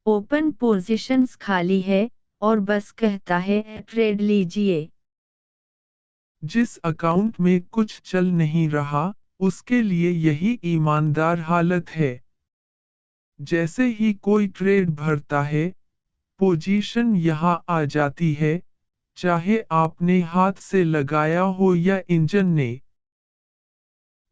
Open positions खाली है और बस कहता है ट्रेड लीजिए। जिस अकाउंट में कुछ चल नहीं रहा, उसके लिए यही ईमानदार हालत है। जैसे ही कोई ट्रेड भरता है, पोजीशन यहाँ आ जाती है, चाहे आपने हाथ से लगाया हो या इंजन ने।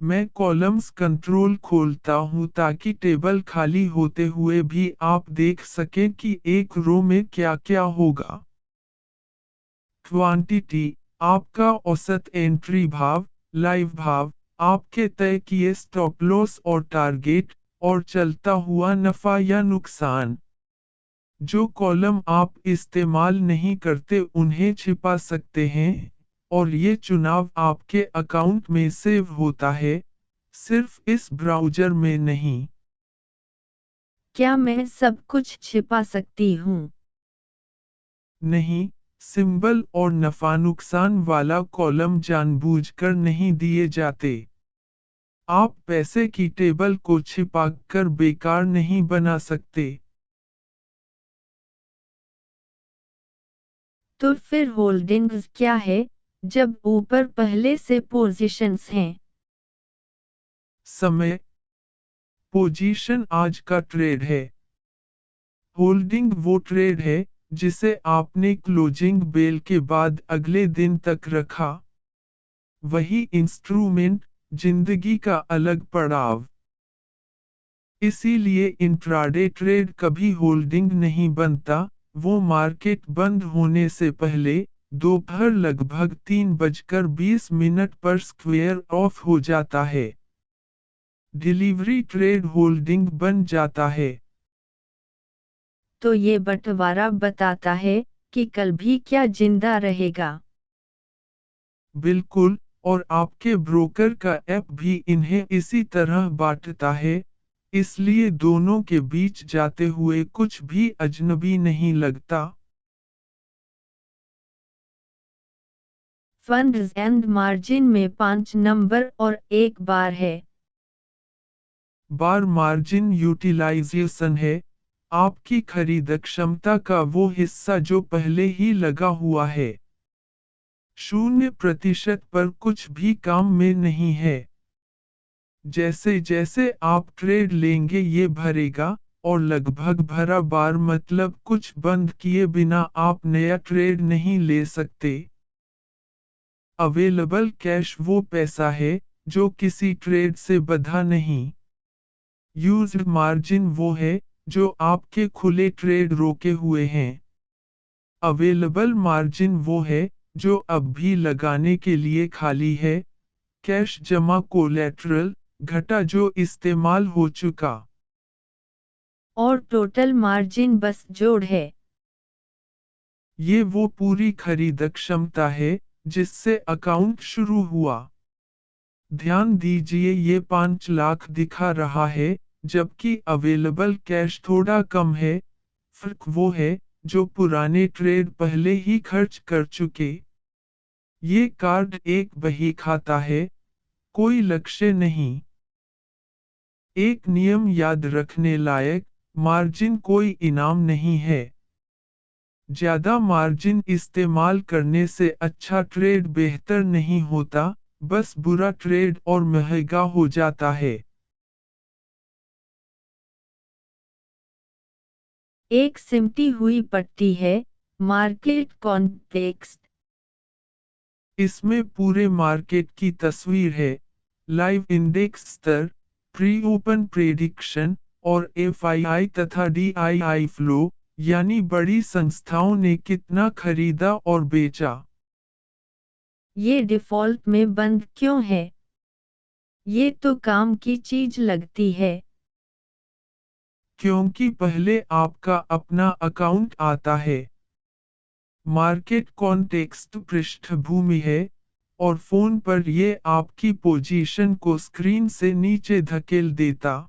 मैं कॉलम्स कंट्रोल खोलता हूं ताकि टेबल खाली होते हुए भी आप देख सकें कि एक रो में क्या क्या होगा। क्वांटिटी, आपका औसत एंट्री भाव, लाइव भाव, आपके तय किए स्टॉप लॉस और टारगेट, और चलता हुआ नफा या नुकसान। जो कॉलम आप इस्तेमाल नहीं करते उन्हें छिपा सकते हैं, और ये चुनाव आपके अकाउंट में सेव होता है, सिर्फ इस ब्राउज़र में नहीं। क्या मैं सब कुछ छिपा सकती हूँ? नहीं, सिंबल और नफा नुकसान वाला कॉलम जानबूझकर नहीं दिए जाते। आप पैसे की टेबल को छिपाकर बेकार नहीं बना सकते। तो फिर होल्डिंग्स क्या है, जब ऊपर पहले से पोजीशंस हैं? समय, पोजीशन आज का ट्रेड है। होल्डिंग वो ट्रेड है जिसे आपने क्लोजिंग बेल के बाद अगले दिन तक रखा। वही इंस्ट्रूमेंट, जिंदगी का अलग पड़ाव। इसीलिए इंट्राडे ट्रेड कभी होल्डिंग नहीं बनता, वो मार्केट बंद होने से पहले, दोपहर लगभग 3:20 पर स्क्वेयर ऑफ हो जाता है। डिलीवरी ट्रेड होल्डिंग बन जाता है। तो ये बंटवारा बताता है कि कल भी क्या जिंदा रहेगा। बिल्कुल, और आपके ब्रोकर का ऐप भी इन्हें इसी तरह बांटता है, इसलिए दोनों के बीच जाते हुए कुछ भी अजनबी नहीं लगता। फंड्स एंड मार्जिन में 5 नंबर और एक बार है। बार मार्जिन यूटिलाइजेशन है, आपकी खरीद क्षमता का वो हिस्सा जो पहले ही लगा हुआ है। 0% पर कुछ भी काम में नहीं है। जैसे जैसे आप ट्रेड लेंगे ये भरेगा, और लगभग भरा बार मतलब कुछ बंद किए बिना आप नया ट्रेड नहीं ले सकते। अवेलेबल कैश वो पैसा है जो किसी ट्रेड से बंधा नहीं। यूज्ड मार्जिन वो है जो आपके खुले ट्रेड रोके हुए हैं। अवेलेबल मार्जिन वो है जो अब भी लगाने के लिए खाली है। कैश जमा कोलेटरल, घटा जो इस्तेमाल हो चुका। और टोटल मार्जिन बस जोड़ है। ये वो पूरी खरीद क्षमता है जिससे अकाउंट शुरू हुआ। ध्यान दीजिए ये 5 लाख दिखा रहा है, जबकि अवेलेबल कैश थोड़ा कम है। फर्क वो है जो पुराने ट्रेड पहले ही खर्च कर चुके। ये कार्ड एक बही खाता है, कोई लक्ष्य नहीं। एक नियम याद रखने लायक, मार्जिन कोई इनाम नहीं है। ज्यादा मार्जिन इस्तेमाल करने से अच्छा ट्रेड बेहतर नहीं होता, बस बुरा ट्रेड और महंगा हो जाता है। एक सिमटी हुई पट्टी है, मार्केट कॉन्टेक्स्ट। इसमें पूरे मार्केट की तस्वीर है, लाइव इंडेक्स स्तर, प्री ओपन प्रेडिक्शन, और एफआईआई तथा डीआईआई फ्लो, यानी बड़ी संस्थाओं ने कितना खरीदा और बेचा। ये डिफ़ॉल्ट में बंद क्यों है? ये तो काम की चीज लगती है। क्योंकि पहले आपका अपना अकाउंट आता है। मार्केट कॉन्टेक्स्ट पृष्ठभूमि है, और फोन पर ये आपकी पोजीशन को स्क्रीन से नीचे धकेल देता।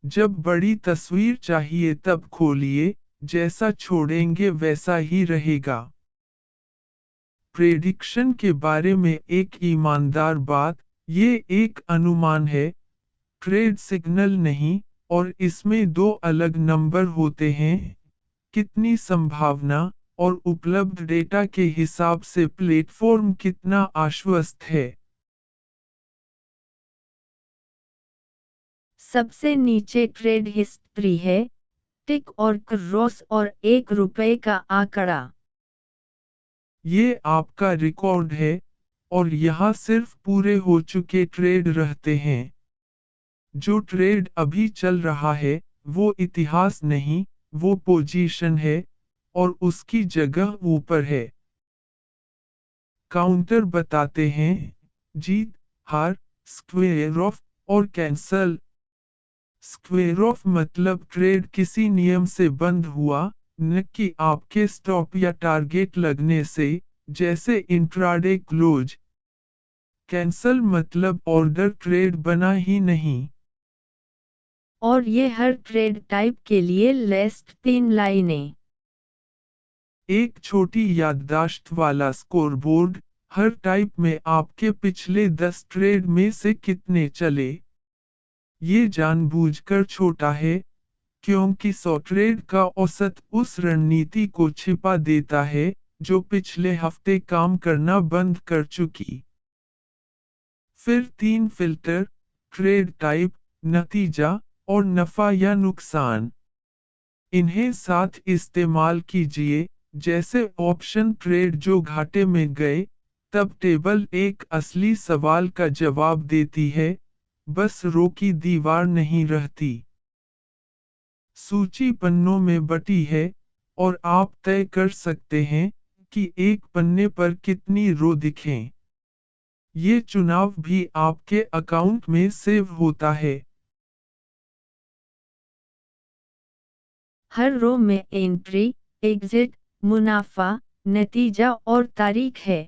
जब बड़ी तस्वीर चाहिए तब खोलिए, जैसा छोड़ेंगे वैसा ही रहेगा। प्रेडिक्शन के बारे में एक ईमानदार बात, ये एक अनुमान है, ट्रेड सिग्नल नहीं, और इसमें दो अलग नंबर होते हैं, कितनी संभावना और उपलब्ध डेटा के हिसाब से प्लेटफॉर्म कितना आश्वस्त है। सबसे नीचे ट्रेड हिस्ट्री है, टिक और क्रॉस और ₹1 का आंकड़ा। ये आपका रिकॉर्ड है, और यहाँ सिर्फ पूरे हो चुके ट्रेड रहते हैं। जो ट्रेड अभी चल रहा है, वो इतिहास नहीं, वो पोजीशन है, और उसकी जगह ऊपर है। काउंटर बताते हैं, जीत, हार, स्क्वेयर ऑफ और कैंसल। स्क्वेयर ऑफ मतलब ट्रेड किसी नियम से बंद हुआ, न कि आपके स्टॉप या टारगेट लगने से, जैसे इंट्राडे क्लोज। कैंसल मतलब ऑर्डर ट्रेड बना ही नहीं। और ये हर ट्रेड टाइप के लिए लिस्ट 3 लाइनें। एक छोटी याददाश्त वाला स्कोरबोर्ड, हर टाइप में आपके पिछले 10 ट्रेड में से कितने चले। ये जानबूझकर छोटा है, क्योंकि 100 ट्रेड का औसत उस रणनीति को छिपा देता है, जो पिछले हफ्ते काम करना बंद कर चुकी। फिर 3 फिल्टर, ट्रेड टाइप, नतीजा, और नफा या नुकसान। इन्हें साथ इस्तेमाल कीजिए, जैसे ऑप्शन ट्रेड जो घाटे में गए, तब टेबल एक असली सवाल का जवाब देती है, बस रो की दीवार नहीं रहती। सूची पन्नों में बटी है, और आप तय कर सकते हैं कि एक पन्ने पर कितनी रो दिखें। ये चुनाव भी आपके अकाउंट में सेव होता है। हर रो में एंट्री, एग्जिट, मुनाफा, नतीजा और तारीख है।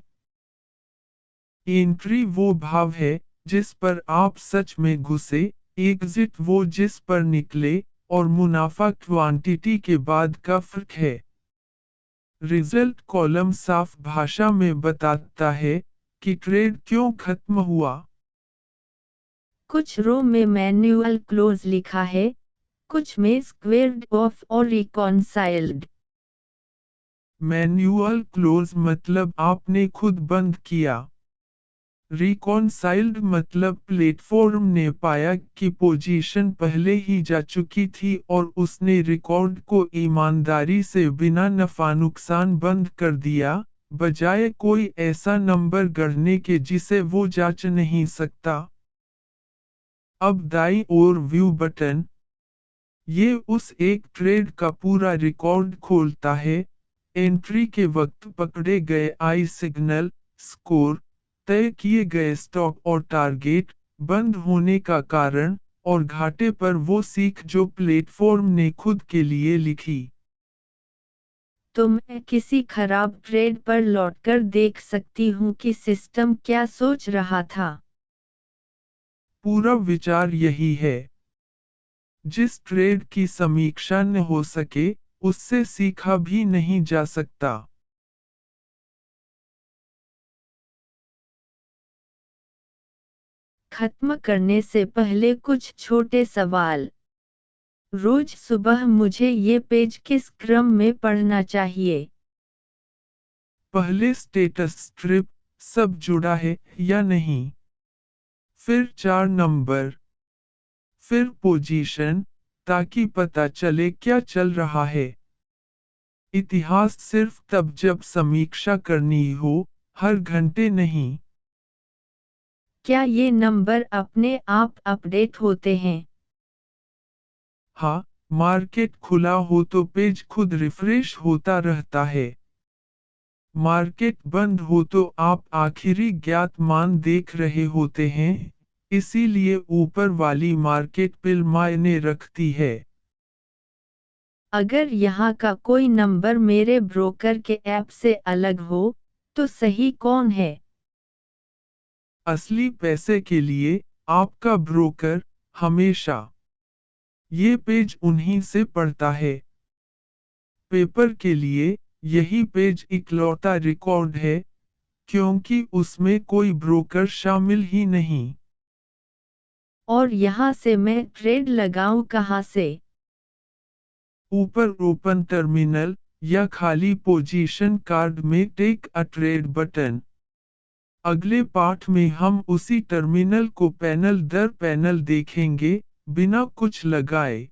एंट्री वो भाव है जिस पर आप सच में घुसे, एग्जिट वो जिस पर निकले, और मुनाफा क्वांटिटी के बाद का फर्क है। रिजल्ट कॉलम साफ भाषा में बताता है कि ट्रेड क्यों खत्म हुआ। कुछ रो में मैन्युअल क्लोज लिखा है, कुछ में स्क्वेयर्ड ऑफ और रिकॉन्साइल्ड। मैन्युअल क्लोज मतलब आपने खुद बंद किया। रिकॉन्साइल्ड मतलब प्लेटफॉर्म ने पाया कि पोजीशन पहले ही जा चुकी थी और उसने रिकॉर्ड को ईमानदारी से बिना नफा नुकसान बंद कर दिया, बजाय कोई ऐसा नंबर गढ़ने के जिसे वो जांच नहीं सकता। अब दाईं ओर व्यू बटन, ये उस एक ट्रेड का पूरा रिकॉर्ड खोलता है, एंट्री के वक्त पकड़े गए आई सिग्नल, स्कोर, तय किए गए स्टॉप और टारगेट, बंद होने का कारण, और घाटे पर वो सीख जो प्लेटफॉर्म ने खुद के लिए लिखी। तो मैं किसी खराब ट्रेड पर लौटकर देख सकती हूँ कि सिस्टम क्या सोच रहा था। पूरा विचार यही है। जिस ट्रेड की समीक्षा न हो सके, उससे सीखा भी नहीं जा सकता। खत्म करने से पहले कुछ छोटे सवाल। रोज सुबह मुझे ये पेज किस क्रम में पढ़ना चाहिए? पहले स्टेटस स्ट्रिप, सब जुड़ा है या नहीं। फिर 4 नंबर। फिर पोजीशन, ताकि पता चले क्या चल रहा है। इतिहास सिर्फ तब जब समीक्षा करनी हो, हर घंटे नहीं। क्या ये नंबर अपने आप अपडेट होते हैं? हाँ, मार्केट खुला हो तो पेज खुद रिफ्रेश होता रहता है। मार्केट बंद हो तो आप आखिरी ज्ञात मान देख रहे होते हैं, इसीलिए ऊपर वाली मार्केट पिल मायने रखती है। अगर यहाँ का कोई नंबर मेरे ब्रोकर के ऐप से अलग हो, तो सही कौन है? असली पैसे के लिए आपका ब्रोकर हमेशा ये पेज उन्हीं से पढ़ता है। पेपर के लिए यही पेज इकलौता रिकॉर्ड है, क्योंकि उसमें कोई ब्रोकर शामिल ही नहीं। और यहाँ से मैं ट्रेड लगाऊं कहाँ से? ऊपर ओपन टर्मिनल या खाली पोजीशन कार्ड में टेक अ ट्रेड बटन। अगले पाठ में हम उसी टर्मिनल को पैनल दर पैनल देखेंगे, बिना कुछ लगाए।